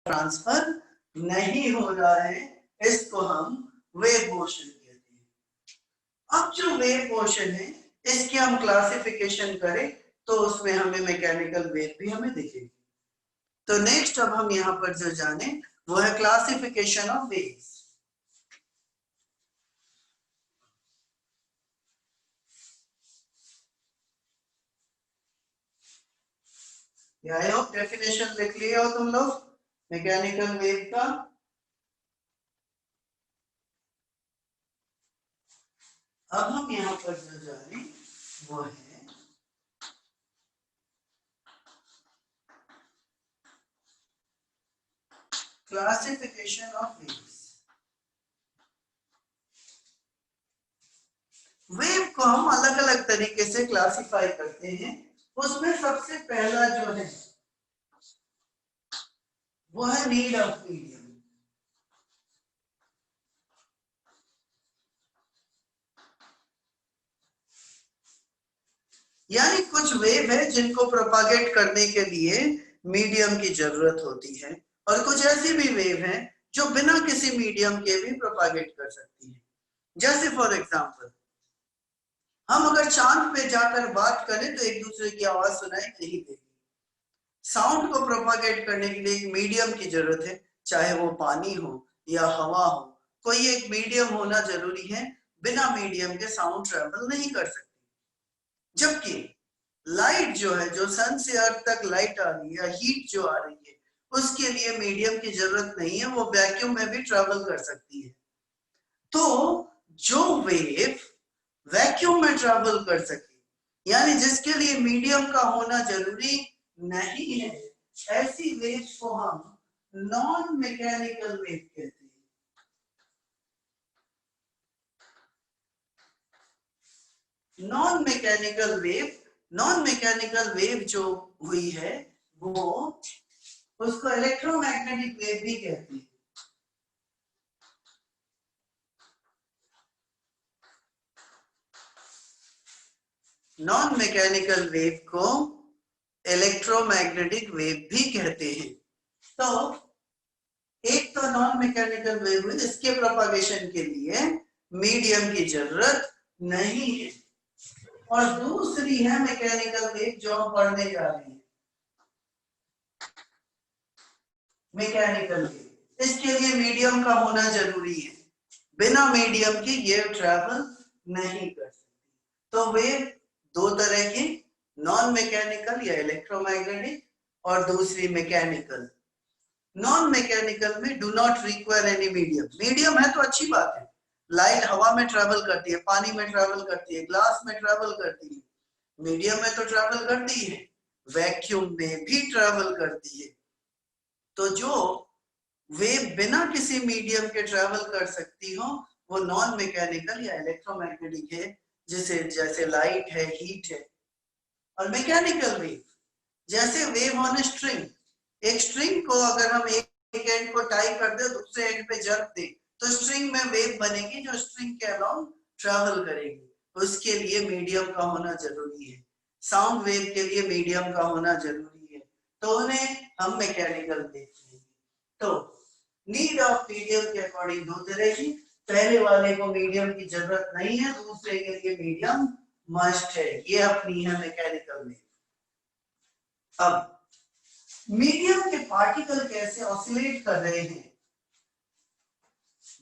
Transfer नहीं हो रहा है, इसको हम वेव मोशन कहते हैं। अब जो वेव मोशन है इसकी हम क्लासिफिकेशन करें तो उसमें हमें मैकेनिकल वेव भी हमें दिखेगी। तो नेक्स्ट अब हम यहां पर जो जाने वो है classification of waves. I hope definition लिख लिया हो तुम लोग मैकेनिकल वेव का। अब हम यहां पर जो जाने वो है क्लासिफिकेशन ऑफ वेव्स। वेव को हम अलग अलग तरीके से क्लासिफाई करते हैं। उसमें सबसे पहला जो है वो है नीड ऑफ मीडियम। यानी कुछ वेव है जिनको प्रोपागेट करने के लिए मीडियम की जरूरत होती है, और कुछ ऐसी भी वेव है जो बिना किसी मीडियम के भी प्रोपागेट कर सकती है। जैसे फॉर एग्जांपल हम अगर चांद पे जाकर बात करें तो एक दूसरे की आवाज सुनाई नहीं देगी। साउंड को प्रोपागेट करने के लिए एक मीडियम की जरूरत है, चाहे वो पानी हो या हवा हो, कोई एक मीडियम होना जरूरी है। बिना मीडियम के साउंड ट्रेवल नहीं कर सकती। जबकि लाइट जो है, जो सन से अर्थ तक लाइट आ रही है, हीट जो आ रही है, उसके लिए मीडियम की जरूरत नहीं है, वो वैक्यूम में भी ट्रेवल कर सकती है। तो जो वेव वैक्यूम में ट्रेवल कर सके, यानी जिसके लिए मीडियम का होना जरूरी नहीं है, ऐसी वेव को हम नॉन मैकेनिकल वेव कहते हैं। नॉन मैकेनिकल वेव जो हुई है वो उसको इलेक्ट्रोमैग्नेटिक वेव भी कहते हैं। नॉन मैकेनिकल वेव को इलेक्ट्रोमैग्नेटिक वेव भी कहते हैं। तो एक तो नॉन मैकेनिकल वेव है जिसके प्रोपागेशन के लिए मीडियम की जरूरत नहीं है, और दूसरी है मैकेनिकल वेव जो हम पढ़ने जा रहे हैं, मैकेनिकल वेव। इसके लिए मीडियम का होना जरूरी है, बिना मीडियम के ये ट्रैवल नहीं कर सकती। तो वेव दो तरह की, नॉन मैकेनिकल या इलेक्ट्रोमैग्नेटिक, और दूसरी मैकेनिकल। नॉन मैकेनिकल में do not require any medium. Medium है तो अच्छी बात है, लाइट हवा में ट्रेवल करती है, पानी में ट्रेवल करती है, ग्लास में ट्रेवल करती है, मीडियम में तो ट्रेवल करती है, वैक्यूम में भी ट्रेवल करती है। तो जो वेव बिना किसी मीडियम के ट्रेवल कर सकती हो वो नॉन मैकेनिकल या इलेक्ट्रोमैग्नेटिक है, जैसे लाइट है, हीट है। और मैकेनिकल वेव जैसे वेव ऑन स्ट्रिंग, एक स्ट्रिंग को अगर हम एक एंड को टाई कर दे, दूसरे एंड पे जर्क दे, तो स्ट्रिंग में वेव बनेगी जो स्ट्रिंग के अलाउंग ट्रेवल करेगी। उसके लिए मीडियम का होना जरूरी है। साउंड वेव के लिए मीडियम का होना जरूरी है, तो उन्हें हम मैकेनिकल वेव कहेंगे। तो नीड ऑफ मीडियम के अकॉर्डिंग दो तरह की, पहले वाले को मीडियम की जरूरत नहीं है, दूसरे के लिए मीडियम मस्ट है, ये अपनी है मैकेनिकल वेव। अब मीडियम के पार्टिकल कैसे ऑसिलेट कर रहे हैं,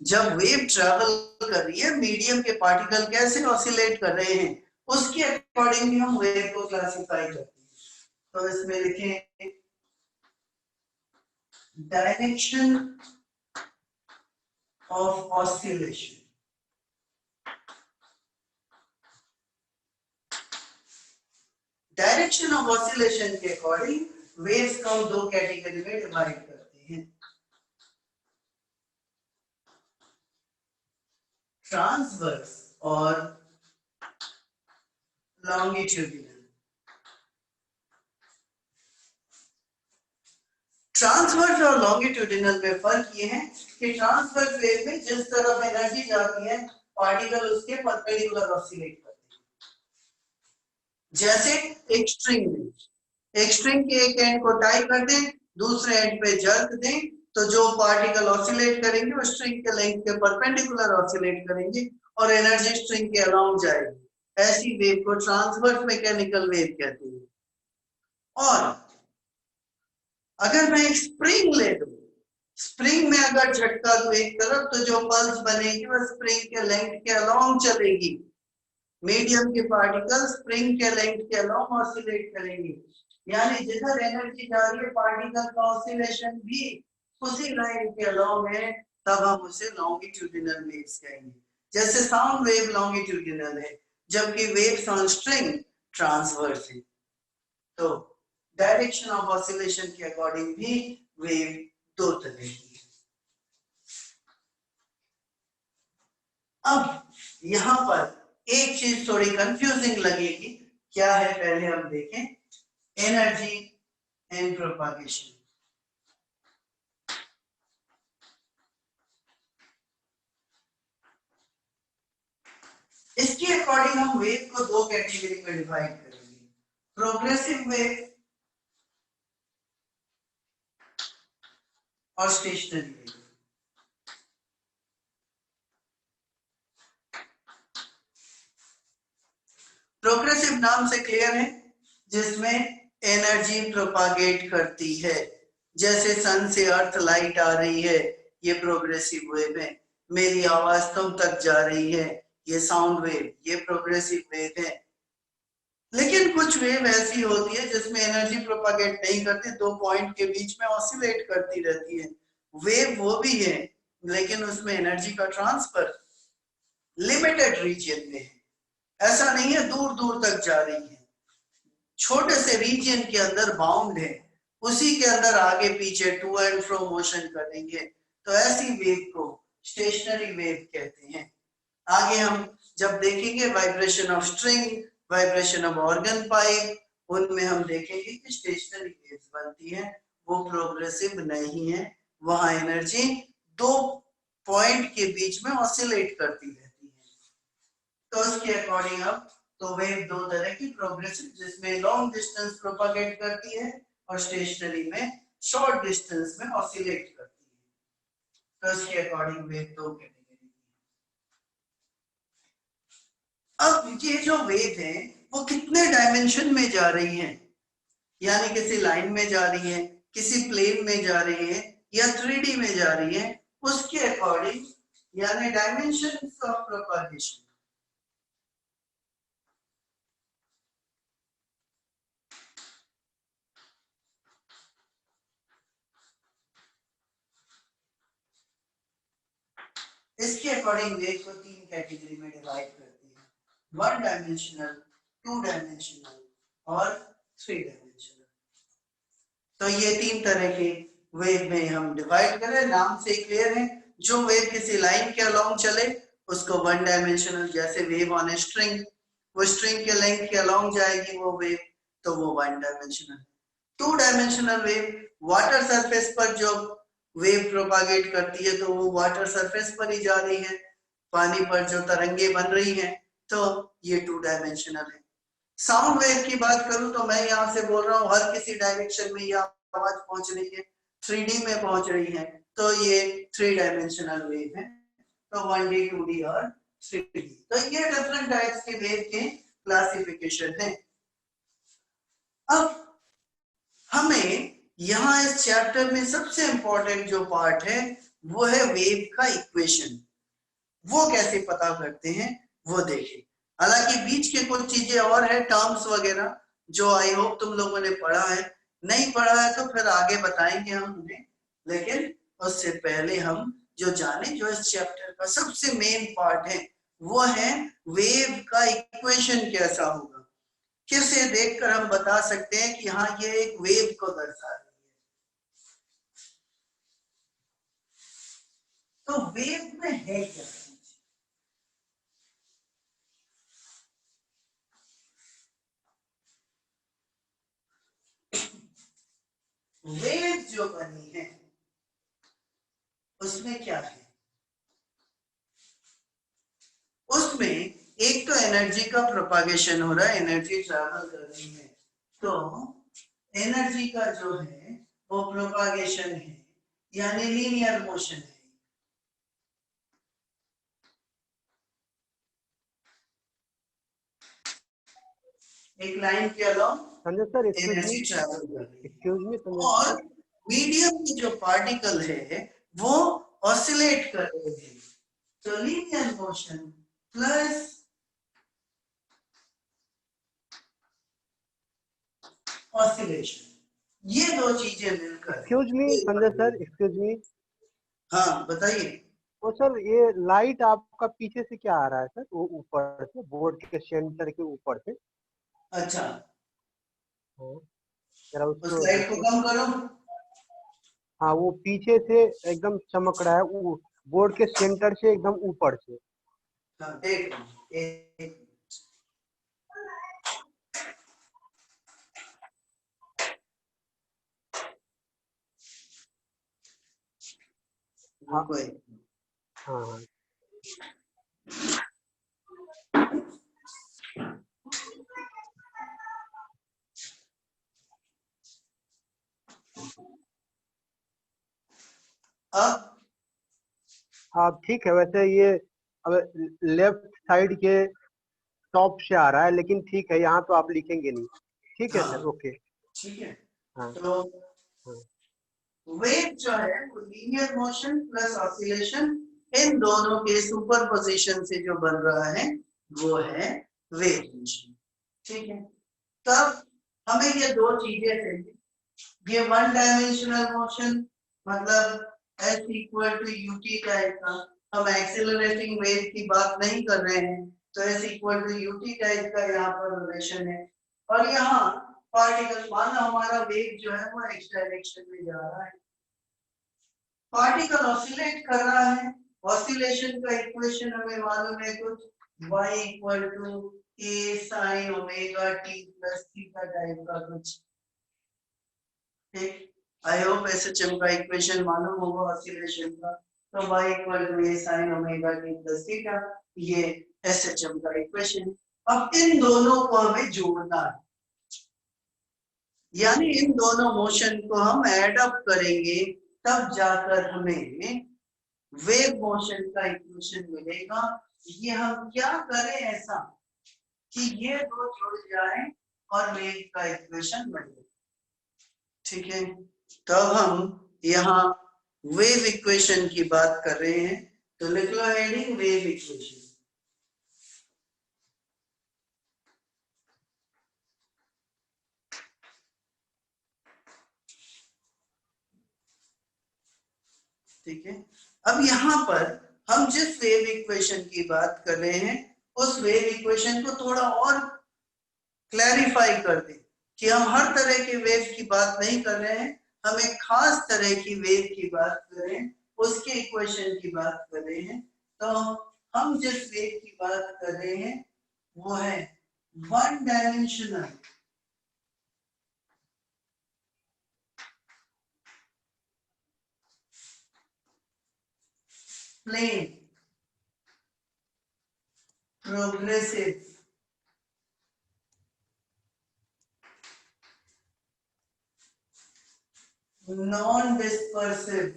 जब वेव ट्रैवल कर रही है मीडियम के पार्टिकल कैसे ऑसिलेट कर रहे हैं, उसके अकॉर्डिंग भी हम वेव को क्लासिफाई करते हैं। तो इसमें लिखें direction of oscillation. Direction of oscillation के अकॉर्डिंग वेव्स को हम दो कैटेगरी में डिवाइड करते हैं, ट्रांसवर्स और लॉन्गिट्यूडिनल। ट्रांसवर्स और लॉन्गिट्यूडिनल में फर्क ये है कि ट्रांसवर्स वेव में जिस तरफ एनर्जी जाती है पार्टिकल उसके परपेंडिकुलर ऑसिलेट करते हैं। जैसे एक स्ट्रिंग में, एक स्ट्रिंग के एक एंड को टाई कर दें, दूसरे एंड पे जर्क दें तो जो पार्टिकल ऑसिलेट करेंगे वो स्ट्रिंग के लेंथ के परपेंडिकुलर ऑसिलेट करेंगे और एनर्जी स्ट्रिंग के अलाउंग जाएगी। ऐसी वेव को ट्रांसवर्स मैकेनिकल वेव कहते हैं। और अगर मैं एक स्प्रिंग ले लूं, स्प्रिंग में अगर झटका दूं एक तरफ तो जो पल्स बनेगी वह स्प्रिंग के लेंथ के अलाउंग चलेगी। मीडियम के पार्टिकल स्प्रिंग के लेंथ के अलाउंग ऑसिलेट करेंगे, यानी जिधर एनर्जी जा रही है पार्टिकल का ऑसिलेशन भी उसी लाइन के अलाउंग है, तब हम उसे लॉन्गिट्यूडिनल वेव्स कहेंगे। जैसे साउंड वेव लॉन्गिट्यूडिनल है जबकि वेव्स ऑन स्ट्रिंग ट्रांसवर्स है। तो डायरेक्शन ऑफ ऑसिलेशन के अकॉर्डिंग भी वेव दो तरह की है। अब यहां पर एक चीज थोड़ी कंफ्यूजिंग लगेगी, क्या है पहले हम देखें। Energy and propagation. इसके अकॉर्डिंग हम वेव को दो कैटेगरी में डिवाइड करेंगे, प्रोग्रेसिव वेव और स्टेशनरी वेव। प्रोग्रेसिव नाम से क्लियर है, जिसमें एनर्जी प्रोपागेट करती है। जैसे सन से अर्थ लाइट आ रही है, ये प्रोग्रेसिव वेव है। मेरी आवाज तुम तक जा रही है, ये साउंड वेव, ये प्रोग्रेसिव वेव है। लेकिन कुछ वेव ऐसी होती है जिसमें एनर्जी प्रोपागेट नहीं करती, दो पॉइंट के बीच में ऑसिलेट करती रहती है। वेव वो भी है लेकिन उसमें एनर्जी का ट्रांसफर लिमिटेड रीजन में है, ऐसा नहीं है दूर दूर तक जा रही है, छोटे से रीजन के अंदर बाउंड है, उसी के अंदर आगे पीछे टू एंड फ्रो मोशन करेंगे। तो ऐसी वेव को स्टेशनरी वेव कहते हैं। आगे हम जब देखेंगे vibration of string, vibration of organ pipe, उनमें हम देखेंगे कि स्टेशनरी वेव्स बनती है, वो प्रोग्रेसिव नहीं है। वहां एनर्जी दो पॉइंट के बीच में ऑसिलेट करती रहती है। तो उसके अकॉर्डिंग अब तो वेव दो तरह की, प्रोग्रेसिव जिसमें लॉन्ग डिस्टेंस प्रोपागेट करती है और स्टेशनरी में शॉर्ट डिस्टेंस में ऑसिलेट करती है। तो उसके अकॉर्डिंग वेव दो कैटेगरी की। अब ये जो वेव है वो कितने डायमेंशन में जा रही है, यानी किसी लाइन में जा रही है, किसी प्लेन में जा रही है या 3D में जा रही है, उसके अकॉर्डिंग यानी डायमेंशंस ऑफ प्रोपागेशन। इसके अकॉर्डिंग वेव को तीन कैटेगरी में डिवाइड करते हैं, वन डायमेंशनल, टू डायमेंशनल और थ्री डायमेंशनल। तो ये तीन तरह के वेव में हम डिवाइड करें, नाम से क्लियर है। जो वेव किसी लाइन के अलोंग चले उसको वन डायमेंशनल, जैसे वेव ऑन ए स्ट्रिंग, वो स्ट्रिंग के लेंथ के अलोंग जाएगी वो वेव, तो वो one dimensional. Two dimensional wave water surface पर जो वेव प्रोपागेट करती है तो वो वाटर सरफेस पर ही जा रही है, पानी पर जो तरंगे बन रही हैं, तो ये टू डायमेंशनल है। साउंड वेव की बात करूं तो मैं यहां से बोल रहा हूं हर किसी डायरेक्शन में ये आवाज पहुंच रही है, 3D में पहुंच रही है, तो ये थ्री डायमेंशनल वेव है। तो 1D 2D और 3D, तो ये डिफरेंट टाइप्स के वेव के क्लासिफिकेशन है। अब हमें यहाँ इस चैप्टर में सबसे इंपॉर्टेंट जो पार्ट है वो है वेव का इक्वेशन। वो कैसे पता करते हैं वो देखें। हालांकि बीच के कुछ चीजें और है, टर्म्स वगैरह, जो आई होप तुम लोगों ने पढ़ा है। नहीं पढ़ा है तो फिर आगे बताएंगे हम उन्हें, लेकिन उससे पहले हम जो जाने, जो इस चैप्टर का सबसे मेन पार्ट है वो है वेव का इक्वेशन कैसा होगा, किसे देखकर हम बता सकते हैं कि हाँ ये एक वेव को दर्शा रही है। तो वेव में है क्या, वेव जो बनी है उसमें क्या है, उसमें एक तो एनर्जी का प्रोपागेशन हो रहा है, एनर्जी ट्रैवल कर रही है। तो एनर्जी का जो है वो प्रोपागेशन है, यानी लीनियर मोशन है। एक लाइन के along Sanjay sir energy travel कर रही है। एक्सक्यूज मी संजय और सर, मीडियम की जो पार्टिकल है वो ऑसिलेट कर रहे हैं। तो लीनियर मोशन प्लस ऑसिलेशन, ये दो चीजें मिलकर excuse me Sanjay sir, excuse me. हाँ बताइए। तो सर ये लाइट आपका पीछे से क्या आ रहा है सर? वो ऊपर से बोर्ड के सेंटर के ऊपर से। अच्छा, जरा उस उसको लाइट को देखिए। कम करो। हाँ वो पीछे से एकदम चमक रहा है, वो बोर्ड के सेंटर से एकदम ऊपर से। हाँ देख लो, एक हाँ कोई हाँ हाँ। अब हाँ ठीक है, वैसे ये अब लेफ्ट साइड के टॉप से आ रहा है, लेकिन ठीक है, यहाँ तो आप लिखेंगे नहीं। ठीक है सर, हाँ ओके। ठीक है। हाँ तो हाँ वेव जो है वो लीनियर मोशन प्लस ऑसिलेशन, इन दोनों के सुपरपोजिशन से जो बन रहा है वो है वेव फंक्शन। ठीक है, तब हमें ये दो चीजें चाहिए। ये वन डायमेंशनल मोशन मतलब s equal to UT type का, हम एक्सेलरेटिंग वेव की बात नहीं कर रहे हैं, तो s equal to UT type का यहाँ पर रिलेशन है। और यहाँ पार्टिकल, माना हमारा वेव जो है वो एक्स डायरेक्शन में जा रहा है, पार्टिकल ऑसिलेट कर रहा है। ऑसिलेशन का इक्वेशन हमें मालूम है कुछ, y equal to a sin omega t plus theta type का कुछ। ठीक, आई होप एसएचएम का इक्वेशन मालूम होगा ऑसिलेशन का। तो y equal to a sin omega t plus theta, ये एसएचएम का इक्वेशन। अब इन दोनों को हमें जोड़ना है, यानी इन दोनों मोशन को हम ऐड अप करेंगे, तब जाकर हमें वेव मोशन का इक्वेशन मिलेगा। ये हम क्या करें ऐसा कि ये दो जुड़ जाएं और वेव का इक्वेशन मिले। ठीक है, तब हम यहाँ वेव इक्वेशन की बात कर रहे हैं, तो लिख लो हेडिंग वेव इक्वेशन। ठीक है, अब यहाँ पर हम जिस वेव इक्वेशन की बात कर रहे हैं उस वेव इक्वेशन को थोड़ा और क्लैरिफाई कर दें कि हम हर तरह के वेव की बात नहीं कर रहे हैं, हम एक खास तरह की वेव की बात कर रहे हैं, उसके इक्वेशन की बात कर रहे हैं। तो हम जिस वेव की बात कर रहे हैं वो है one dimensional plane progressive non dispersive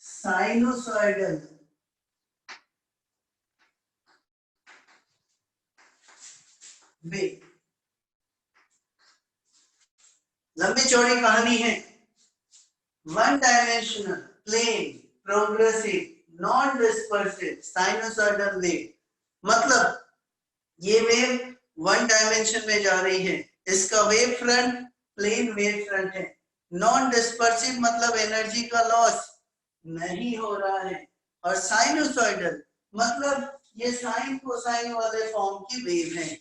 sinusoidal wave. लंबी चौड़ी कहानी है, one dimensional plane progressive non dispersive sinusoidal wave. मतलब ये वेव वन डायमेंशन में जा रही है, इसका wave front plane wave front है। नॉन डिस्पर्सिव मतलब एनर्जी का लॉस नहीं हो रहा है, और साइनोसॉइडल मतलब ये साइन कोसाइन वाले फॉर्म की वेव है।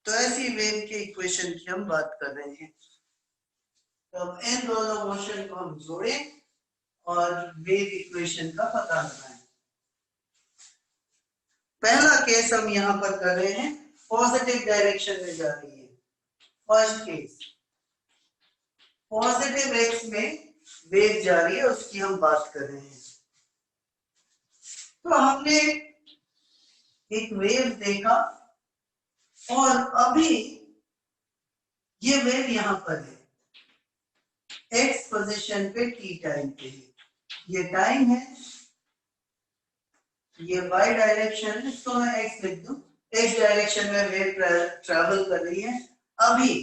तो ऐसी वेव के इक्वेशन की हम बात कर रहे हैं। तो अब इन दोनों मोशन को हम जोड़ें और वेव इक्वेशन का पता लगाएं। पहला केस हम यहां पर कर रहे हैं, पॉजिटिव डायरेक्शन में जा रही है। फर्स्ट केस पॉजिटिव एक्स में वेव जा रही है, उसकी हम बात कर रहे हैं। तो हमने एक वेव देखा और अभी ये वेव यहां पर है, एक्स पोजीशन पे टी टाइम पे है, ये टाइम है, ये वाई डायरेक्शन है, इसको मैं एक्स लिख दूं, एक्स डायरेक्शन में वेव ट्रैवल कर रही है, अभी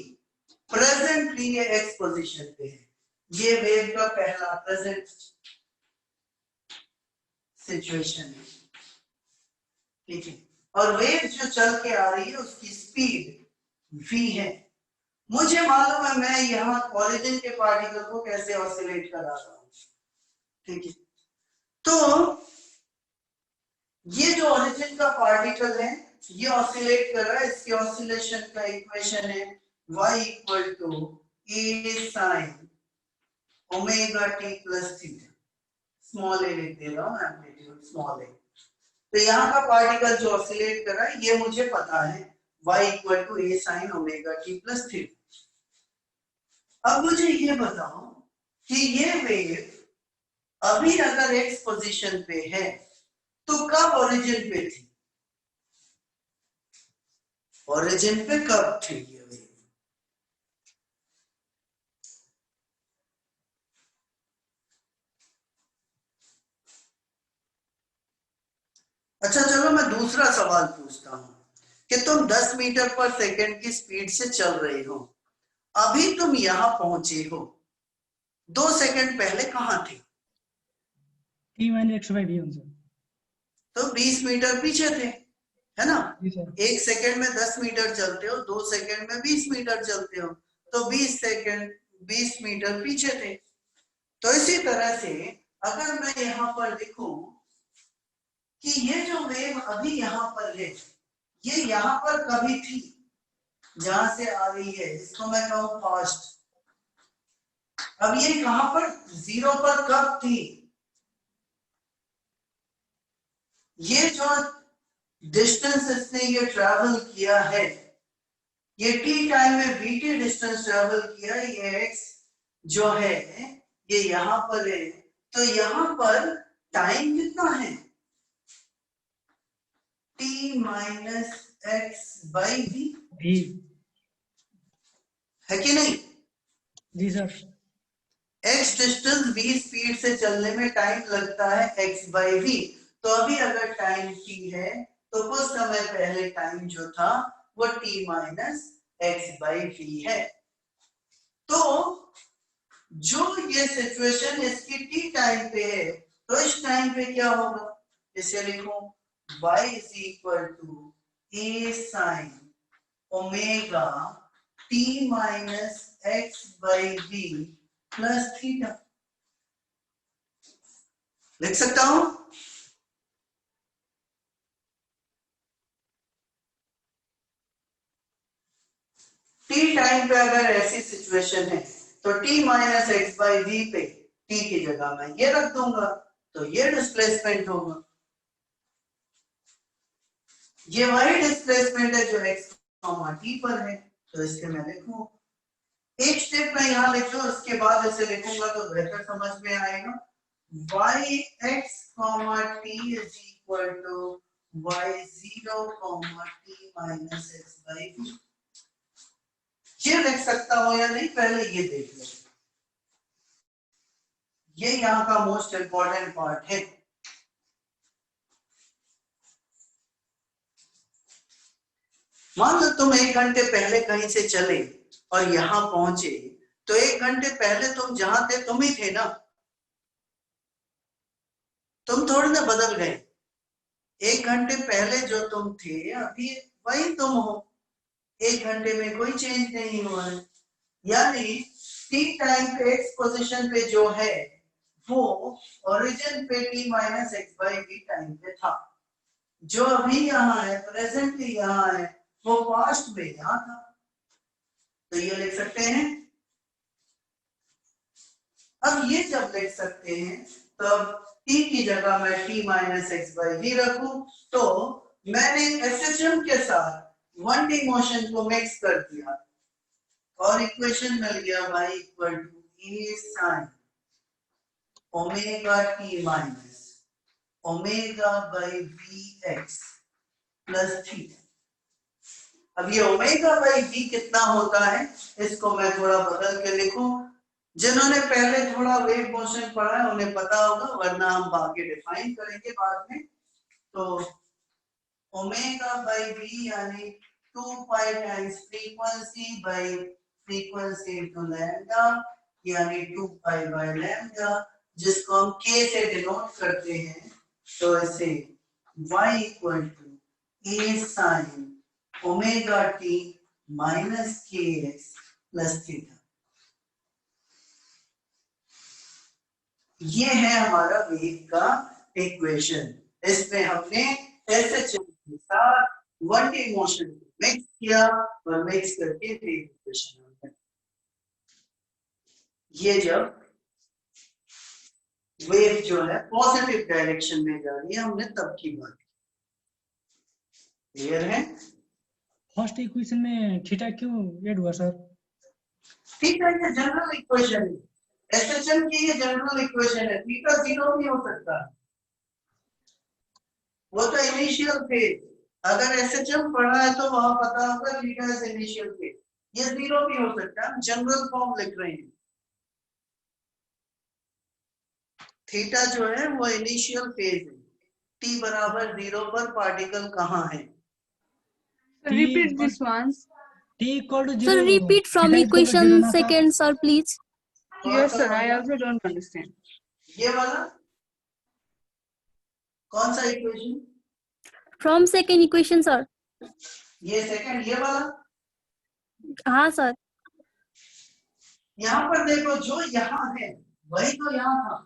प्रेजेंटली ये एक्स पोजीशन पे है, ये वेव का पहला प्रेजेंट सिचुएशन है, ठीक है। और वेव जो चल के आ रही है उसकी स्पीड v है, मुझे मालूम है मैं यहाँ ओरिजिन के पार्टिकल को कैसे ऑसिलेट करा रहा हूं, ठीक है। तो ये जो ओरिजिन का पार्टिकल है ये ऑसिलेट कर रहा है, इसके ऑसिलेशन का इक्वेशन है y equal to a sin omega t plus theta, small a लिख दे रहा हूं, एम्पलीट्यूड स्मॉल a। तो यहाँ का पार्टिकल जो ऑसिलेट कर रहा है ये मुझे पता है y equal to a sin omega t plus theta. अब मुझे ये बताओ कि ये वेव अभी अगर x पोजीशन पे है तो कब ओरिजिन पे थी, ओरिजिन पे कब थी ये वेव? अच्छा चलो मैं दूसरा सवाल पूछता हूं कि तुम 10 मीटर पर सेकंड की स्पीड से चल रहे हो, अभी तुम यहां पहुंचे हो, 2 सेकंड पहले कहां थे? t minus x by v answer. तो 20 मीटर पीछे थे, है ना? जी सर। 1 सेकंड में 10 मीटर चलते हो, 2 सेकंड में 20 मीटर चलते हो, तो 20 सेकंड 20 मीटर पीछे थे। तो इसी तरह से अगर मैं यहां पर देखूं कि ये जो वेव अभी यहां पर है ये यहां पर कभी थी, जहां से आ रही है इसको मैं कहूं फास्ट, अब ये कहां पर जीरो पर कब थी? ये जो डिस्टेंस इसने ये ट्रैवल किया है, ये टी टाइम में वीटी डिस्टेंस ट्रैवल किया, ये एक्स जो है ये यहां पर है, तो यहां पर टाइम कितना है? T minus x by v, है कि नहीं? जी sir. x distance v speed से चलने में टाइम लगता है x बाई वी, तो अभी अगर टाइम t है तो कुछ समय पहले टाइम जो था वो t minus x by v है। तो जो ये सिचुएशन इसकी t टाइम पे है, तो इस टाइम पे क्या होगा, इसे लिखो y is equal to a sine omega t minus x by v plus theta, लिख सकता हूं? टी टाइम पे अगर ऐसी सिचुएशन है तो t minus x by v पे t की जगह मैं ये रख दूंगा, तो ये डिस्प्लेसमेंट होगा, ये वही डिस्प्लेसमेंट है जो x t पर है, तो इसके मैं लिखूं, एक स्टेप मैं यहां लिख दूं, उसके बाद इसे लिखूंगा तो बेहतर समझ में आएगा, y x t is equal to y0 t minus x by v. ये लिख सकता हूं या नहीं पहले ये देख लो, ये यहां का मोस्ट इंपॉर्टेंट पार्ट है। मान लो तुम 1 घंटे पहले कहीं से चले और यहां पहुंचे, तो 1 घंटे पहले तुम जहां थे तुम ही थे ना, तुम थोड़ी ना बदल गए, 1 घंटे पहले जो तुम थे अभी वही तुम हो, 1 घंटे में कोई चेंज नहीं हुआ है, यानी टी टाइम पे एक्स पोजीशन पे जो है वो ओरिजिन पे t minus x by v time पे था, जो अभी यहाँ है प्रेजेंटली यहाँ है वो पास्ट में यहाँ था, तो ये लिख सकते हैं। अब ये जब लिख सकते हैं तब t की जगह मैं t minus x by v रखूं, तो मैंने एसएचएम के साथ 1D मोशन को मिक्स कर दिया और इक्वेशन मिल गया y equal to a sin omega t minus omega by v x plus theta. अब ये ओमेगा बाई वी कितना होता है, इसको मैं थोड़ा बदल के लिखूं। जिन्होंने पहले थोड़ा वेव मोशन पढ़ा है उन्हें पता होगा, वरना हम आगे डिफाइन करेंगे बाद में। तो ओमेगा बाई वी यानी 2 पाई times frequency by frequency into lambda, यानी 2 पाई बाई लैम्डा, जिसको हम k से डिनोट करते हैं। तो ऐसे y equal to a sine omega t minus kx plus theta. ये है हमारा वेव का इक्वेशन। इसमें हमने एसएचएम के साथ 1D मोशन को मिक्स किया और मिक्स करके वेव इक्वेशन बनाया। ये जब वेव जो है पॉजिटिव डायरेक्शन में जा रही है, हमने तब की बात की। क्लियर है? फर्स्ट इक्वेशन में थीटा क्यों ऐड हुआ सर? ठीक है, ये जनरल इक्वेशन है। एसएचएम की ये जनरल इक्वेशन है। थीटा जीरो नहीं हो सकता, वो तो इनिशियल फेज। अगर एसएचएम पढ़ा है तो वहां पता होगा थीटा इज इनिशियल फेज, ये जीरो भी हो सकता है। जनरल फॉर्म लिख रहे हैं। थीटा जो है वो इनिशियल फेज है। टी बराबर 0 पर पार्टिकल कहाँ है? Repeat this once. t equal to 0 Sir, repeat from theta equal to 0 equation ना sir? second, sir, please. Yes, sir. I also don't understand. ये वाला कौन सा equation? From second equation, sir. ये सेकंड, ये वाला। हाँ sir. यहाँ पर देखो, जो यहाँ है वही तो यहाँ था।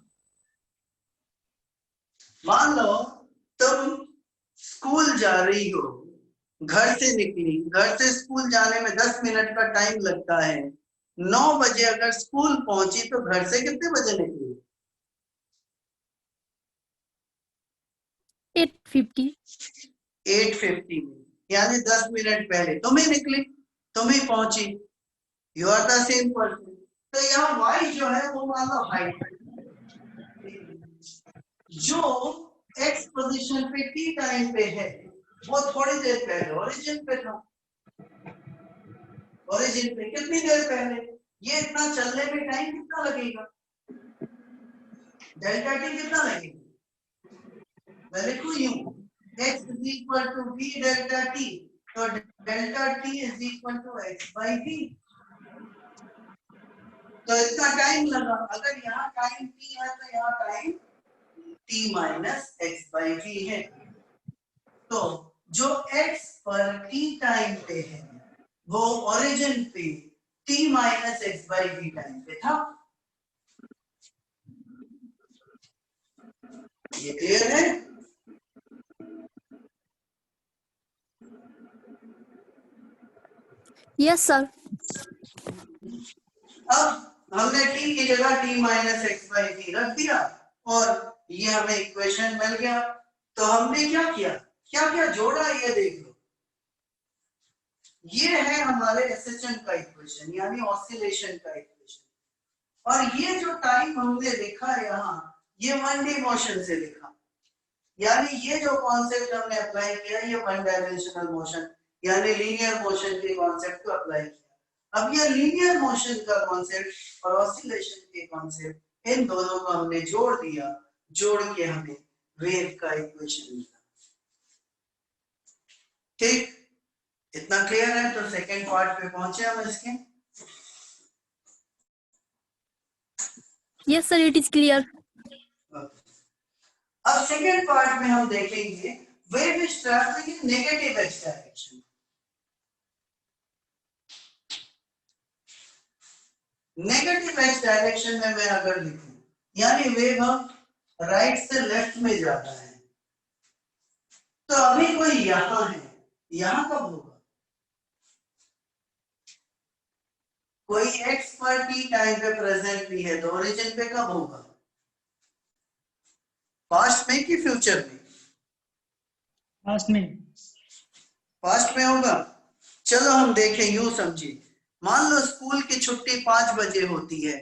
मान लो तुम स्कूल जा रही हो, घर से निकली, घर से स्कूल जाने में 10 मिनट का टाइम लगता है। 9 बजे अगर स्कूल पहुंची तो घर से कितने बजे निकली? 8:50. 8:50 में, यानी 10 मिनट पहले तुम ही निकली, तुम ही पहुंची। You are the same person. तो यहाँ y जो है वो मान लो हाइट, जो x पोजीशन पे t टाइम पे है वो थोड़ी देर पहले ओरिजिन पे था। ओरिजिन पे कितनी देर पहले? ये इतना चलने में टाइम कितना लगेगा? डेल्टा टी कितना लगेगा? मैं लिखूं यूं, x is equal to v delta t, तो delta t is equal to x by v। तो इतना टाइम लगा। अगर यहाँ टाइम t है तो यहाँ time t minus x by v है। तो जो x पर t टाइम पे है वो ओरिजिन पे t minus x by v time पे था। ये क्लियर है? Yes, sir. अब हमने t की जगह t minus x by v रख दिया और ये हमें इक्वेशन मिल गया। तो हमने क्या किया, क्या क्या जोड़ा, ये देख लो। ये है हमारे एसएचएम का इक्वेशन, यानी ऑसिलेशन का इक्वेशन। और ये जो टाइम हमने लिखा यहाँ, ये 1D मोशन से लिखा, यानी ये जो कॉन्सेप्ट हमने अप्लाई किया ये 1 डायमेंशनल मोशन यानी लीनियर मोशन के कॉन्सेप्ट को अप्लाई किया। अब ये लीनियर मोशन का कॉन्सेप्ट और ऑसिलेशन के कॉन्सेप्ट, इन दोनों को हमने जोड़ दिया, जोड़ के हमें वेव का इक्वेशन मिला। ठीक, इतना क्लियर है? तो सेकेंड पार्ट पे पहुंचे हम इसके। Yes, sir, it is clear. अब सेकेंड पार्ट में हम देखेंगे wave is travelling in negative x direction. Negative x direction में मैं अगर लिखूं, यानी वेव हम राइट से लेफ्ट में जाता है, तो अभी कोई यहां है, यहां कब होगा? कोई एक्स पर टी टाइम पे प्रेजेंट भी है तो ओरिजिन पे कब होगा? पास्ट में कि फ्यूचर में? पास्ट में। पास्ट में होगा। चलो हम देखें, यूं समझिए, मान लो स्कूल की छुट्टी 5 बजे होती है,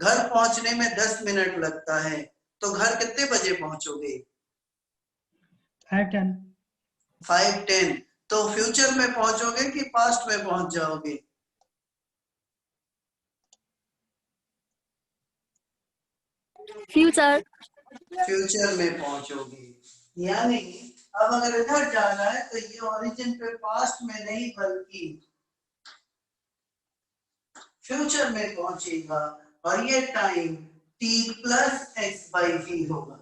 घर पहुंचने में 10 मिनट लगता है, तो घर कितने बजे पहुंचोगे? 5:10. 5:10। तो फ्यूचर में पहुंचोगे कि पास्ट में पहुंच जाओगे? Future. फ्यूचर में पहुंचोगे। यानी अब अगर इधर जाना है तो ये ओरिजिन पे पास्ट में नहीं बल्कि फ्यूचर में पहुंचेगा और ये time t plus x by v होगा।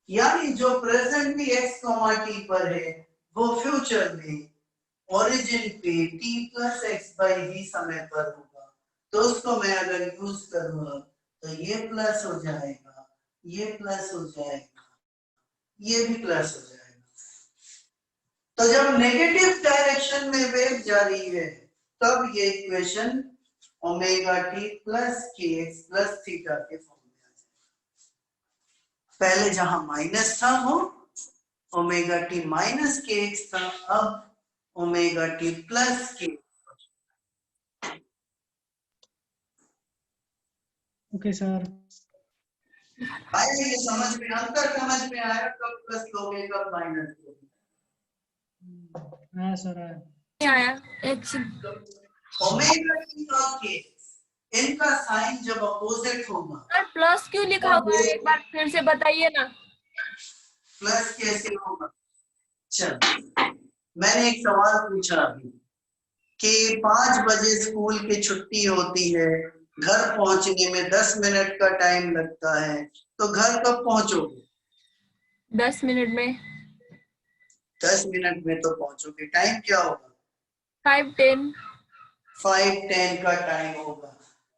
यानी जो प्रेजेंट भी x t पर है वो फ्यूचर में ओरिजिन पे t plus x by v समय पर होगा। तो उसको मैं अगर यूज करूंगा तो ये प्लस हो जाएगा, ये प्लस हो जाएगा, ये भी प्लस हो जाएगा। तो जब नेगेटिव डायरेक्शन में वेव जा रही है तब ये इक्वेशन ओमेगा टी प्लस के एक्स प्लस थीटा के फॉर्म में आ जाएगा। पहले जहां माइनस था वो ओमेगा टी माइनस के एक्स था, अब ओमेगा टी प्लस के। Okay sir. आइए ये समझ में, अंतर समझ में आया, कब प्लस लोगे कब माइनस लोगे। हाँ सर आया। आया एक ओमेगा टी और के इनका साइन जब अपोजिट होगा। सर प्लस क्यों लिखा हुआ है, एक बार फिर से बताइए ना। प्लस कैसे होगा? चल मैंने एक सवाल पूछा अभी कि 5 बजे स्कूल की छुट्टी होती है, घर पहुंचने में 10 मिनट का टाइम लगता है, तो घर कब पहुंचोगे? 10 मिनट में। 10 मिनट में तो पहुंचोगे। टाइम क्या होगा? 5:10। 5:10 का टाइम होगा।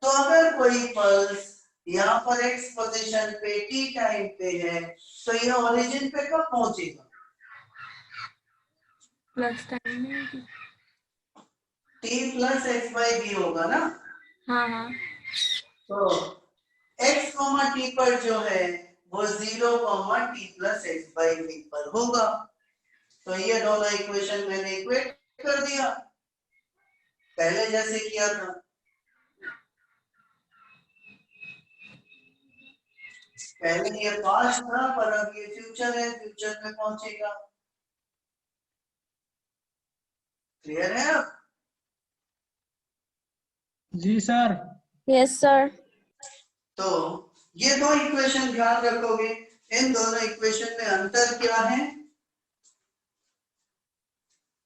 तो अगर कोई पल्स यहाँ पर x पोजीशन पे t टाइम पे है तो ये ओरिजिन पे कब पहुंचेगा? प्लस टाइम में। t plus x by v होगा ना। हाँ हाँ। तो x t पर जो है वो 0 t plus x by v पर होगा। तो ये दोनों इक्वेशन मैंने इक्वेट कर दिया पहले जैसे किया था। पहले ये पास्ट था पर अब ये फ्यूचर है, फ्यूचर में पहुंचेगा। क्लियर है अब? जी सर। Yes sir. तो ये दो इक्वेशन ध्यान रखोगे। इन दोनों इक्वेशन में अंतर क्या है?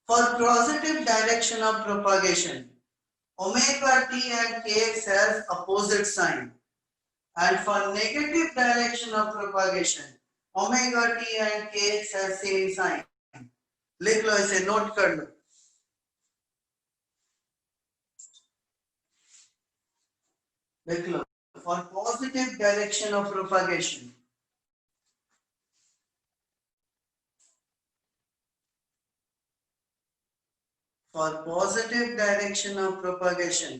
For positive direction of propagation omega t and kx has opposite sign, and for negative direction of propagation omega t and kx has same sign. लिख लो, इसे नोट कर लो। लिख लो, for positive direction of propagation for positive direction of propagation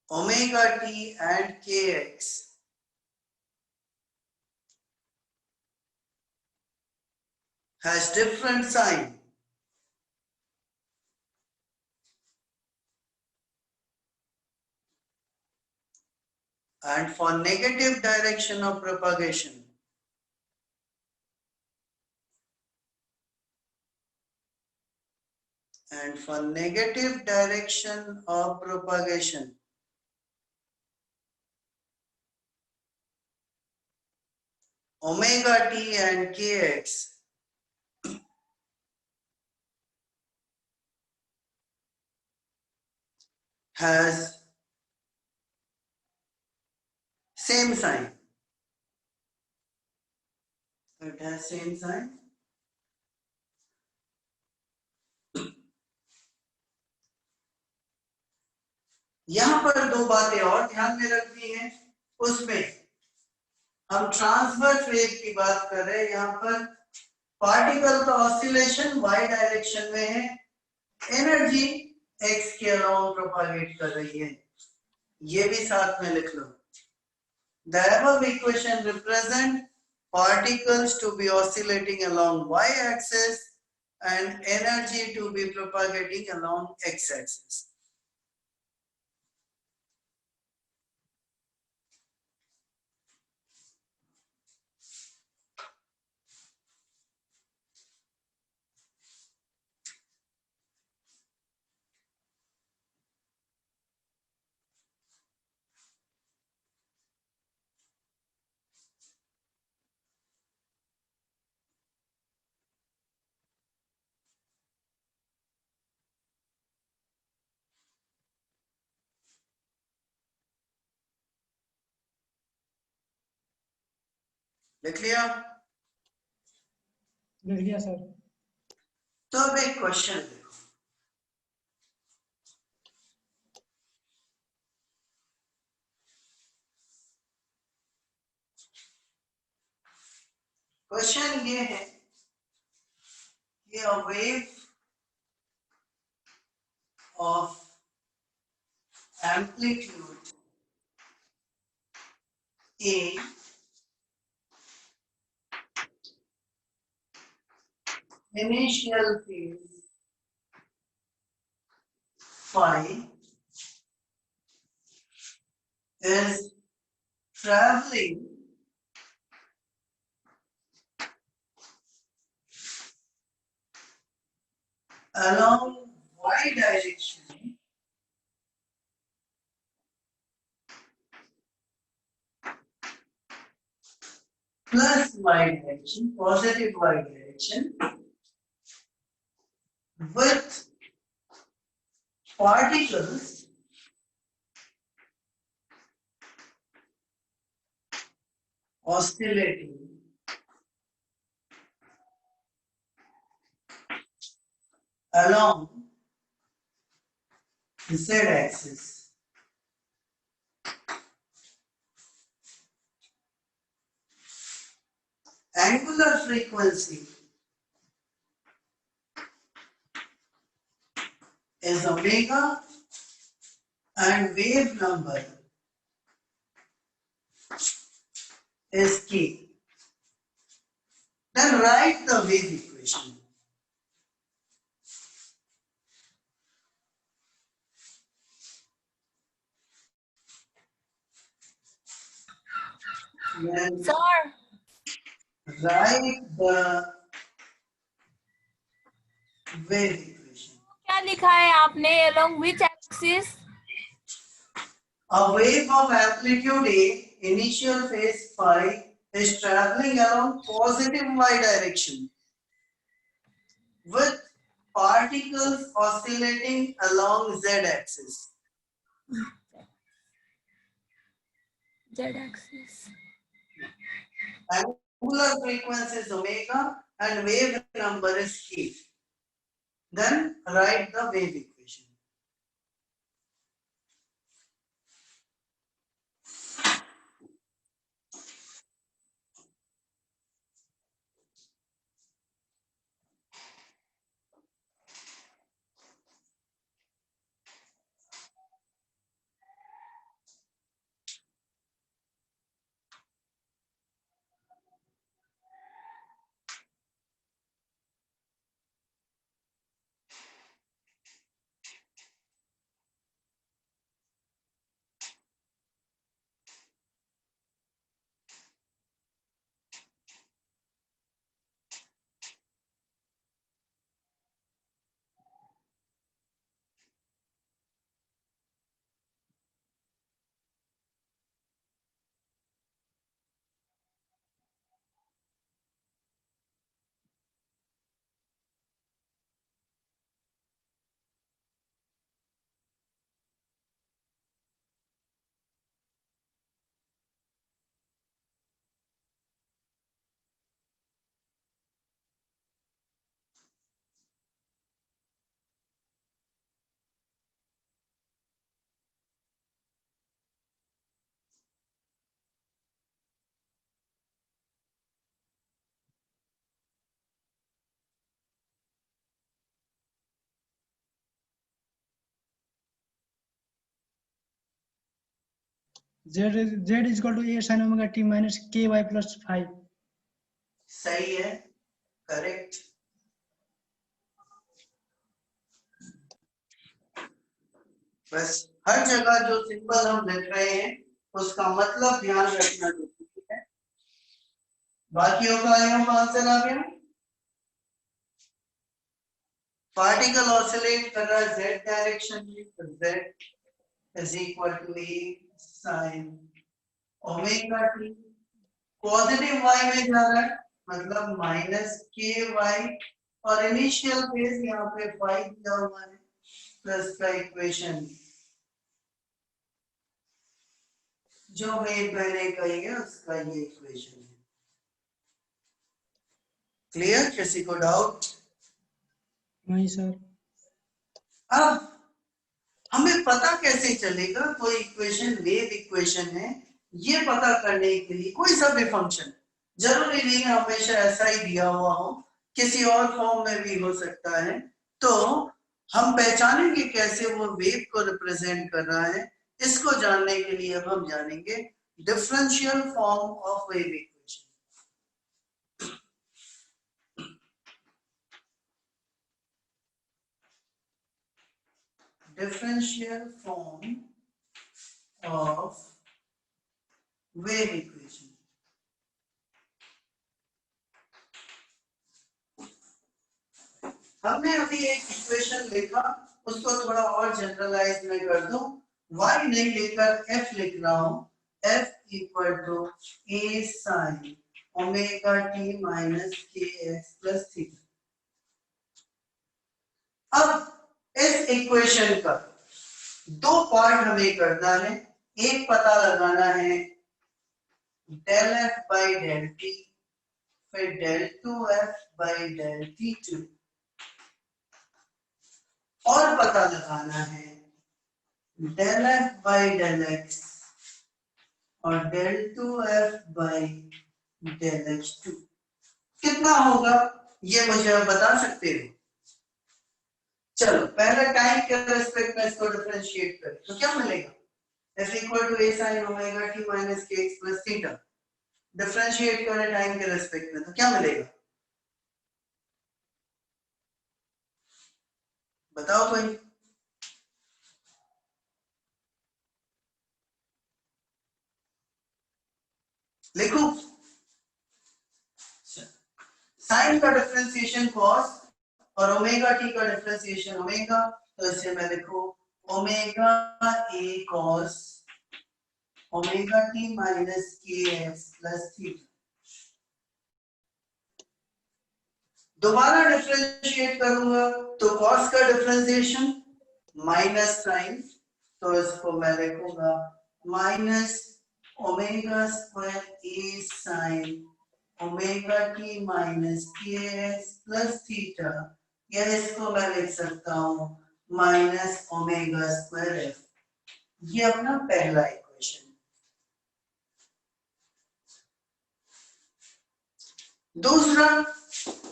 omega t and kx has different sign. And for negative direction of propagation omega t and kx has same sign. It has same sign. यहां पर दो बातें और ध्यान में रखनी है। उसमें हम ट्रांसवर्स वेव की बात कर रहे हैं। यहाँ पर पार्टिकल का ऑसिलेशन y डायरेक्शन में है, एनर्जी x के अलोंग प्रोपागेट कर रही है। ये भी साथ में लिख लो। The above equation represent particles to be oscillating along y-axis and energy to be propagating along x-axis. लिख लिया? लिख लिया सर। तो अब एक क्वेश्चन देखो, क्वेश्चन ये है कि a wave of amplitude A initial phase phi is traveling along y direction plus y direction, positive y direction, with particles oscillating along the z-axis. Angular frequency is omega and wave number is k. Then write the wave equation. Then Sir, write the wave equation. क्या लिखा है आपने? Along which axis? A wave of amplitude A, initial phase phi, is traveling along positive y direction with particles oscillating along z-axis. Z-axis. Angular frequency is omega and wave number is k. Then write the wave equation. Z is equal to A sin omega t minus ky plus phi. सही है, correct. बस हर जगह जो symbol हम लिख रहे हैं उसका मतलब ध्यान रखना जरूरी है. बाकियों का आइयों का आंसर आ गया. पार्टिकल ऑसिलेट कर रहा है z डायरेक्शन में, तो z is equal to a sin omega t. Positive y में जा रहा है मतलब माइनस के वाई, और इनिशियल फेज यहाँ पे फाइव दिया हुआ है प्लस का इक्वेशन जो वेव मैंने कही है उसका ये इक्वेशन है. क्लियर? किसी को डाउट? नहीं सर। अब हमें पता कैसे चलेगा कोई इक्वेशन वेव इक्वेशन है, ये पता करने के लिए कोई सा भी फंक्शन, जरूरी नहीं है हमेशा ऐसा ही दिया हुआ हो, किसी और फॉर्म में भी हो सकता है, तो हम पहचानेंगे कैसे वो वेव को रिप्रेजेंट कर रहा है। इसको जानने के लिए अब हम जानेंगे differential form of wave equation. Differential form of wave equation. हमने अभी एक इक्वेशन लिखा, उसको थोड़ा और जनरलाइज में कर दूं, y नहीं लेकर f लिख रहा हूं, f equal to a sin omega t minus kx plus theta. अब इस इक्वेशन का दो पार्ट हमें करना है, एक पता लगाना है del f by del t, फिर del 2f by del t2, और पता लगाना है del F by del x और del 2f by del x2। कितना होगा ये मुझे आप बता सकते हो? चलो पहले टाइम के रेस्पेक्ट में इसको डिफरेंशिएट करें तो क्या मिलेगा? f equal to a sin omega t minus kx plus theta. Differentiate करें टाइम के रेस्पेक्ट में तो क्या मिलेगा? बताओ भाई। लिखो, साइन का डिफरेंशिएशन कॉस और ओमेगा टी का डिफरेंशिएशन ओमेगा, तो इसे मैं लिखूं omega a cos omega T minus के एक्स प्लस थीटा। दोबारा डिफरेंशिएट करूंगा तो कॉस का डिफरेंशिएशन माइनस साइन, तो इसको मैं लिखूंगा माइनस ओमेगा स्क्वायर ए साइन ओमेगा टी माइनस के एक्स प्लस थीटा, या इसको मैं लिख सकता हूं माइनस ओमेगा स्क्वायर एफ। ये अपना पहला इक्वेशन। दूसरा,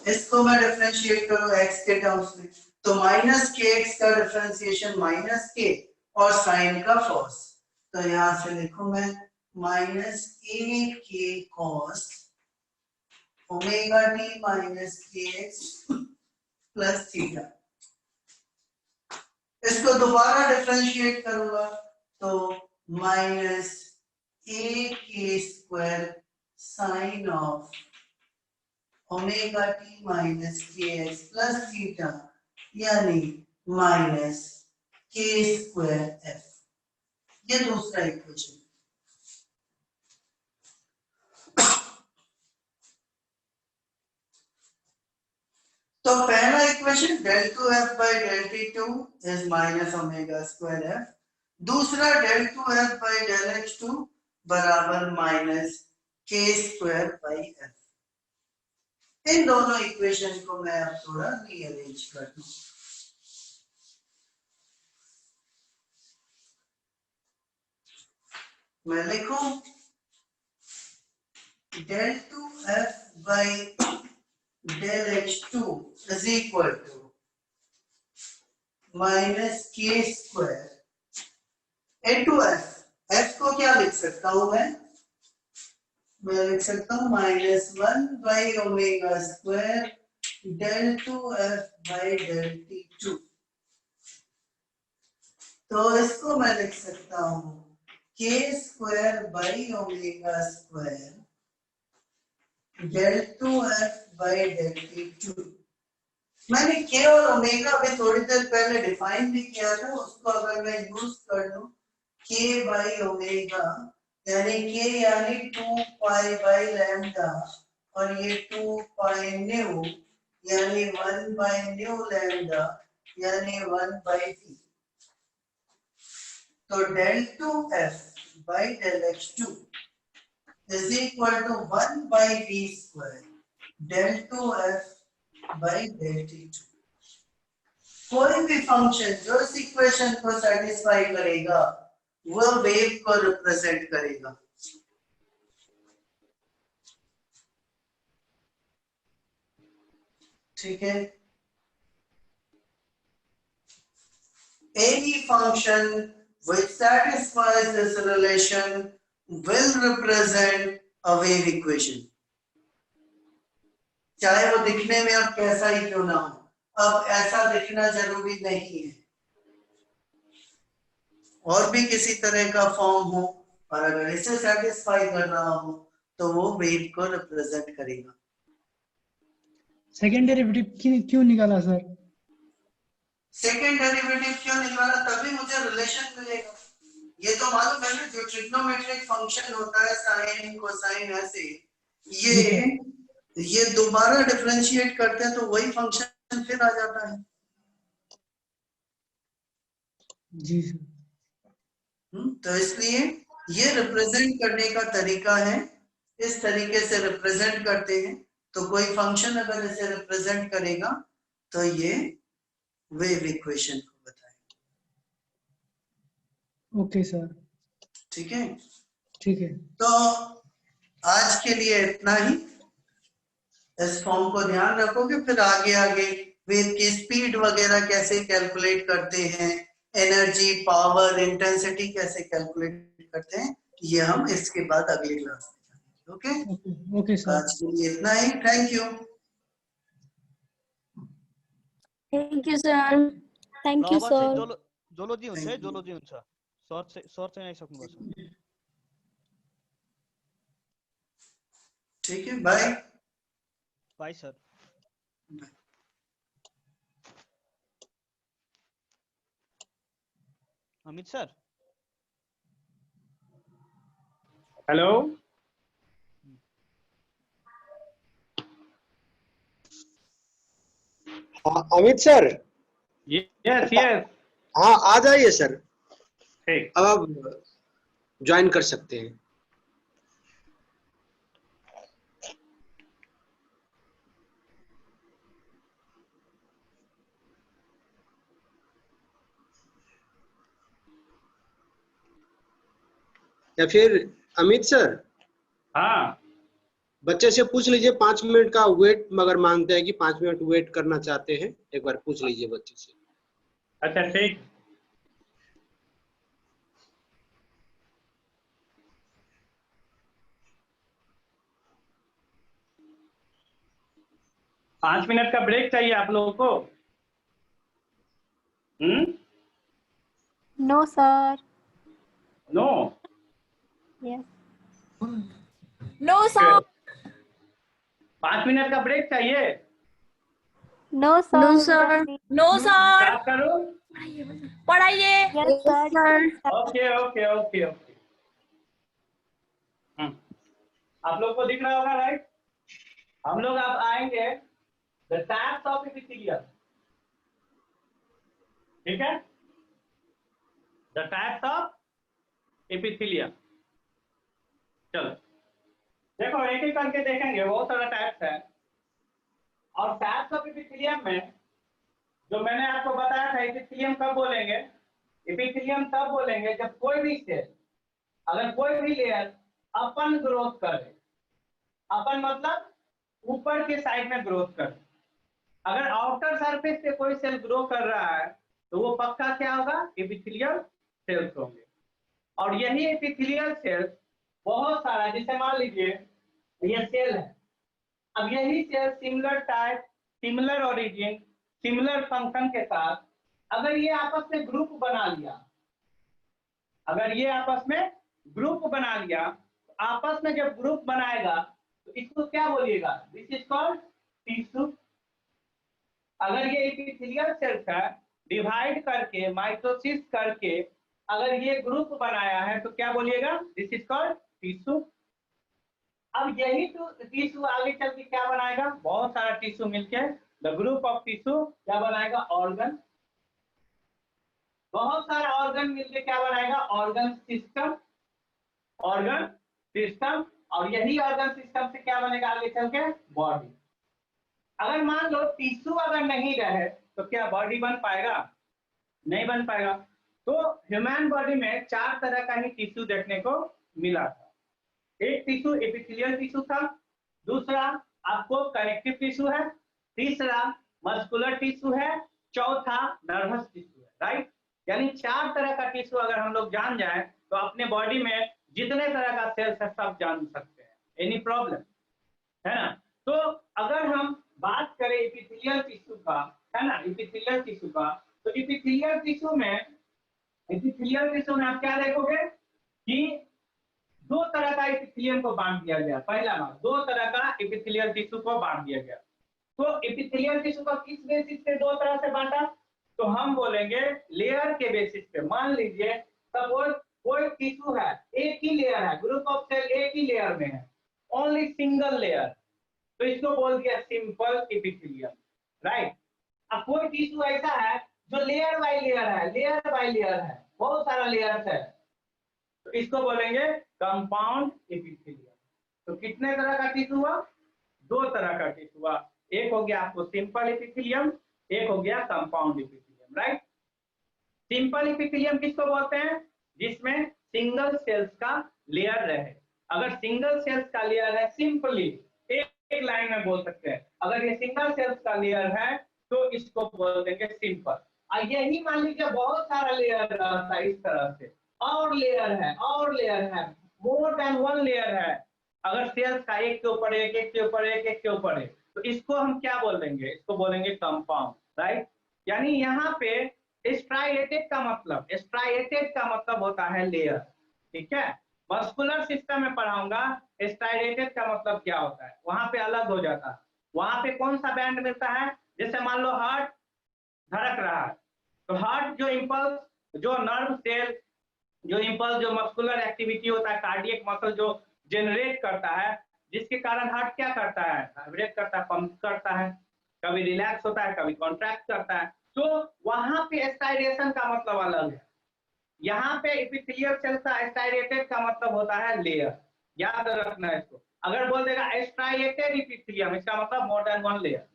इसको मैं डिफरेंशिएट करूं एक्स के टर्म्स में, तो माइनस के एक्स का डिफरेंशिएशन माइनस के और साइन का कॉस, तो यहां से लिखूं मैं minus A K cos omega T minus के एक्स प्लस थीटा। इसको दोबारा डिफरेंशिएट करूंगा तो minus A K square sine of omega T minus के एक्स प्लस थीटा, यानी माइनस के स्क्वायर एफ। ये दूसरा इक्वेशन। तो पहला equation del 2f by del t2 is minus omega square F. दूसरा del 2f by del x2 बराबर minus K square by F. इन दोनों equation को मैं अब थोड़ा रीअरेंज कर दूं। मैं लिखूं डेल 2f बाई del h2 is equal to minus k square into f। f को क्या लिख सकता हूं मैं लिख सकता हूं minus 1 by omega square del 2f बाई del t2। तो इसको मैं लिख सकता हूं k square by omega square del 2f बाई del t2। मैंने k और ओमेगा अभी थोड़ी देर पहले डिफाइन भी किया था, उसको अगर मैं यूज कर लूं k बाई ओमेगा, यानी k यानी 2 पाई बाई लैम्डा और ये 2 पाई न्यू यानी 1 बाई न्यू लैम्डा यानी 1 बाई t। तो del 2f बाई del x2 is equal to 1 by v square del 2f by del t2। कोई भी फंक्शन जो इस इक्वेशन को सेटिस्फाई करेगा वह वेव को रिप्रेजेंट करेगा। ठीक है, any function which satisfies this relation will represent a wave equation, चाहे वो दिखने में अब कैसा ही क्यों ना हो। अब ऐसा दिखना जरूरी नहीं है, और भी किसी तरह का फॉर्म हो, और अगर इसे सेटिस्फाई कर रहा हो तो वो वेव को रिप्रेजेंट करेगा। सेकेंड डेरिवेटिव क्यों निकाला सर? सेकेंड डेरिवेटिव क्यों निकाला, तभी मुझे रिलेशन मिलेगा। ये तो मालूम है ना, जो ट्रिग्नोमेट्रिक फंक्शन होता है साइन कोसाइन ऐसे, ये दोबारा डिफरेंशिएट करते हैं तो वही फंक्शन फिर आ जाता है। जी सर। तो इसलिए ये रिप्रेजेंट करने का तरीका है, इस तरीके से रिप्रेजेंट करते हैं। तो कोई फंक्शन अगर इसे रिप्रेजेंट करेगा तो ये वेव इक्वेशन को बताएगा। Okay sir. ठीक है, ठीक है। तो आज के लिए इतना ही। इस फॉर्म को ध्यान रखोगे, फिर आगे आगे वेव की स्पीड वगैरह कैसे कैलकुलेट करते हैं, एनर्जी पावर इंटेंसिटी कैसे कैलकुलेट करते हैं, ये हम इसके बाद अगली क्लास में जानेंगे। Okay, okay sir. आज के लिए इतना ही। Thank you. Thank you, sir. Thank you, ल sir. जोलोजी हुन्छ है, जोलोजी हुन्छ। सर चाहिँ आइसक्नु भएको छ। ठीक है, bye. Bye sir. Amit sir. Hello. हाँ अमित सर। Yes yes. हाँ आ जाइए सर, ठीक। अब आप ज्वाइन कर सकते हैं। या फिर अमित सर, हाँ बच्चे से पूछ लीजिए 5 मिनट का वेट, मगर मांगते हैं कि 5 मिनट वेट करना चाहते हैं, एक बार पूछ लीजिए बच्चे से। अच्छा ठीक। पाँच मिनट का ब्रेक चाहिए आप लोगों को? No, sir. No. Yes. No, sir. 5 minute का ब्रेक चाहिए? No, sir. No, sir. No, sir. Start करो। पढ़ाइए। Yes, sir. Okay okay okay okay. आप लोग को दिख रहा होगा राइट? हम लोग अब आएंगे द टाइप्स ऑफ एपिथेलियम। ठीक है, द टाइप्स ऑफ एपिथेलियम। चलो देखो, एक एक करके देखेंगे, बहुत सारा टाइप्स है। और टाइप्स ऑफ एपिथेलियम में जो मैंने आपको बताया था, एपिथेलियम कब बोलेंगे? एपिथेलियम तब बोलेंगे जब कोई भी सेल, अगर कोई भी लेयर अपन ग्रोथ करे, अपन मतलब ऊपर के साइड में ग्रोथ करे। अगर आउटर सरफेस पे कोई सेल ग्रो कर रहा है तो वो पक्का क्या होगा? एपिथेलियल सेल्स होंगे। और यही एपिथेलियल सेल्स बहुत सारा, जैसे मान लीजिए ये सेल है, अब यही cell similar type, similar origin, similar function के साथ अगर ये आपस में ग्रुप बना लिया, अगर ये आपस में ग्रुप बना लिया, तो आपस में जब ग्रुप बनाएगा तो इसको क्या बोलिएगा? This is called tissue. अगर ये एपिथेलियल सेल्स है, डिवाइड करके माइटोसिस करके अगर ये ग्रुप बनाया है तो क्या बोलिएगा? This is called tissue. अब यही तो टिश्यू आगे चल के क्या बनाएगा? बहुत सारा टिश्यू मिलके द ग्रुप ऑफ टिश्यू क्या बनाएगा? ऑर्गन। बहुत सारा ऑर्गन मिलके क्या बनाएगा? Organ system. ऑर्गन सिस्टम, और यही ऑर्गन सिस्टम से क्या बनेगा आगे चल के? बॉडी। अगर मान लो टिश्यू अगर नहीं रहे तो क्या बॉडी बन पाएगा? नहीं बन पाएगा। तो ह्यूमन बॉडी में 4 तरह का ही टिश्यू देखने को मिला था। एक टिश्यू एपिथेलियल टिश्यू था, दूसरा आपको कनेक्टिव टिश्यू है, तीसरा मस्कुलर टिश्यू है, चौथा नर्वस टिश्यू है, राइट। यानी 4 तरह का टिश्यू अगर हम लोग जान जाए तो अपने बॉडी में जितने तरह का सेल्स है सब जान सकते हैं। एनी प्रॉब्लम है ना? तो अगर हम बात करें एपिथेलियल टिश्यू का, है ना, एपिथेलियल टिश्यू का, तो एपिथेलियल टिश्यू में आप क्या देखोगे कि 2 तरह का एपिथेलियम को बांट दिया गया। पहला बात, 2 तरह का एपिथेलियल टिश्यू को बांट दिया गया। तो एपिथेलियल टिश्यू को किस बेसिस पे 2 तरह से बांटा? तो हम बोलेंगे लेयर के बेसिस पे। मान लीजिए सपोज कोई टिश्यू है, एक ही लेयर है, ग्रुप ऑफ सेल एक ही लेयर में है, ओनली सिंगल लेयर, तो इसको बोल दिया सिंपल एपिथेलियम, राइट। अब कोई टिश्यू ऐसा है जो लेयर बाय लेयर है, बहुत सारा लेयर है, तो इसको बोलेंगे कंपाउंड एपिथेलियम। तो कितने तरह का टिश्यू हुआ? 2 तरह का टिश्यू हुआ। एक हो गया आपको सिंपल एपिथेलियम, एक हो गया compound epithelium, right. Simple epithelium किसको बोलते हैं? जिसमें सिंगल सेल्स का लेयर रहे। अगर सिंगल सेल्स का लेयर है, सिंपली एक लाइन में बोल सकते हैं, अगर ये सिंगल सेल्स का लेयर है तो इसको बोल देंगे सिंपल। यही मान लीजिए बहुत सारा लेयर रहता है इस तरह से, और लेयर है, मोर देन 1 लेयर है, अगर सेल्स का एक के ऊपर एक, एक के ऊपर एक, एक के ऊपर एक, तो इसको हम क्या बोल देंगे? इसको बोलेंगे कंपाउंड, राइट। यानी यहाँ पे स्ट्राइएटेड का मतलब होता है लेयर, ठीक है। मस्कुलर सिस्टम में पढ़ाऊंगा स्ट्राइएटेड का मतलब क्या होता है, वहां पे अलग हो जाता है। वहां पे कौन सा बैंड मिलता है? जैसे मान लो हार्ट धड़क रहा है, तो हार्ट जो इम्पल्स, जो नर्व सेल, जो इम्पल्स, जो मस्कुलर एक्टिविटी होता है, कार्डियक मसल जो जनरेट करता है, जिसके कारण हार्ट क्या करता है? वाइब्रेट करता है, पंप करता है, कभी रिलैक्स होता है, कभी कॉन्ट्रैक्ट करता है। तो वहां पे स्टाइरेशन का मतलब अलग है। यहाँ पे एपिथेलियल सेल का स्टाइरेटेड का मतलब होता है लेयर, याद रखना है इसको। अगर बोल देगा स्ट्राइएटेड एपिथेलियम, इसका मतलब मोर देन 1 लेयर।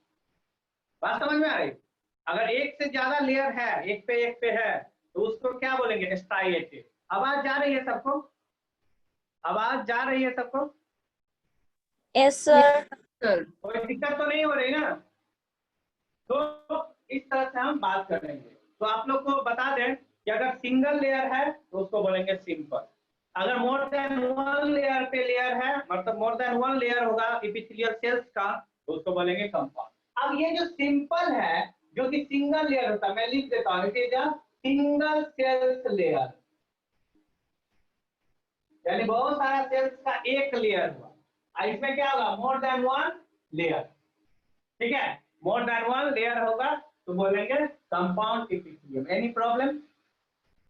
बात समझ में आ रही? अगर एक से ज्यादा लेयर है, एक पे है, तो उसको क्या बोलेंगे? स्ट्राइएटेड। आवाज जा रही है सबको? Yes, sir. Sir. कोई दिक्कत तो नहीं हो रही ना? तो इस तरह से हम बात करेंगे। तो आप लोग को बता दें कि अगर सिंगल लेयर है तो उसको बोलेंगे सिंपल। अगर मोर देन 1 लेयर पे लेयर है, मतलब मोर देन 1 लेयर होगा एपिथेलियल सेल्स का, तो उसको बोलेंगे कंपाउंड। अब ये जो सिंपल है, जो कि सिंगल लेयर होता है, मैं लिख देता हूँ, it is a single cells layer, यानी बहुत सारा सेल्स का एक लेयर हुआ। इसमें क्या होगा? मोर देन 1 लेयर, ठीक है। मोर देन 1 लेयर होगा तो बोलेंगे कंपाउंड एपिथेलियम। Any problem?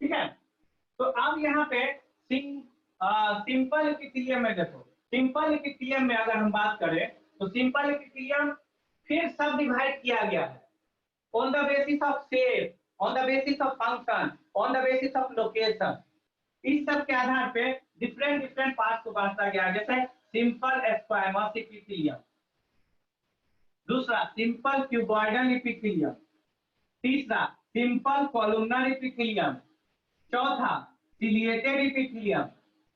ठीक है। तो अब यहाँ पे सिंपल एपिथेलियम में देखो, सिंपल एपिथेलियम में अगर हम बात करें तो सिंपल एपिथेलियम फिर सब डिवाइड किया गया है on the basis of shape, on the basis of function, on the basis of location. इस सब के आधार पे डिफरेंट पार्ट को बांटा गया, जैसे सिंपल स्क्वायमस एपिथेलियम, दूसरा सिंपल क्यूबॉइडल एपिथेलियम, तीसरा सिंपल कॉलमनर एपिथेलियम, चौथा सिलिएटेड एपिथेलियम,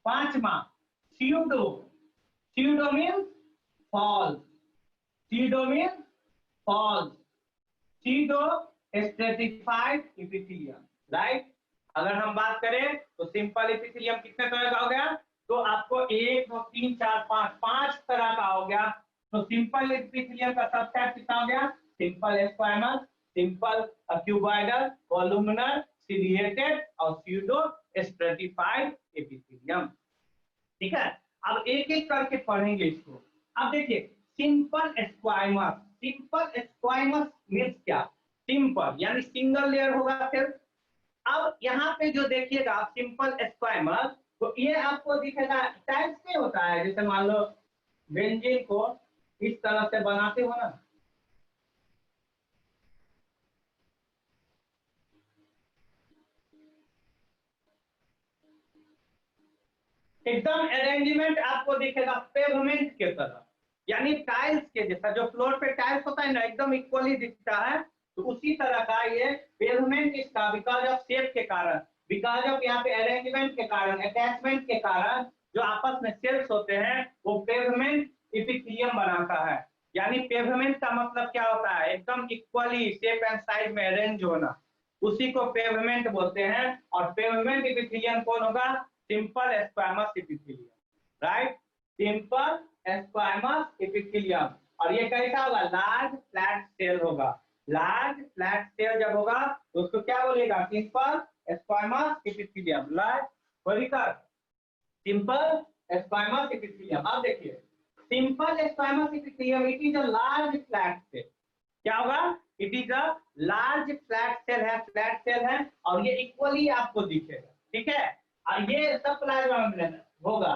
पांचवा pseudo, pseudo means false, pseudo means false, pseudo stratified epithelium, right. अगर हम बात करें तो सिंपल एपिथेलियम कितने तरह का हो गया? तो आपको 1 2 3 4 5 तरह का हो गया। तो सिंपल एपिथेलियम का सबटाइप कितना हो गया? Simple squamous, simple cuboidal, columnar, ciliated और स्यूडो स्ट्रेटिफाइड एपिथेलियम, ठीक है। अब एक एक करके पढ़ेंगे इसको। अब देखिए simple squamous, simple squamous means क्या? सिंपल यानी सिंगल लेयर होगा फिर। अब यहाँ पे जो देखिएगा आप सिंपल स्क्वायमस, तो ये आपको दिखेगा टाइप से होता है, जैसे मान लो बेंजीन को इस तरह से बनाते हो ना, एकदम अरेंजमेंट आपको दिखेगा पेवमेंट के तरह, यानी टाइल्स के जैसा, जो फ्लोर पे टाइल्स होता है ना एकदम इक्वली दिखता है, तो उसी तरह का ये पेवमेंट इसका बिकॉज ऑफ शेप के कारण, बिकॉज ऑफ यहाँ पे अरेंजमेंट के कारण, अटैचमेंट के कारण जो आपस में सेल्स होते हैं वो पेवमेंट इपिथेलियम बनाता है। यानी पेवमेंट का मतलब क्या होता है, एकदम इक्वली शेप एंड साइज में अरेंज होना, उसी को पेवमेंट बोलते हैं। और पेवमेंट इपिथेलियम कौन होगा, simple squamous epithelium, right, simple squamous epithelium. और ये कैसा होगा, लार्ज फ्लैट सेल होगा। लार्ज फ्लैट सेल जब होगा तो उसको क्या बोलेगा, सिंपल स्क्वैमस इपिथेलियम, लार्ज बोलिकर सिंपल स्क्वैमस इपिथेलियम। अब देखिए simple squamous epithelium it is a large flat cell, क्या होगा, it is a large flat cell है, फ्लैट सेल है और ये इक्वली आपको दिखेगा, ठीक है। और ये सब प्लाज्मा मेम्ब्रेन होगा,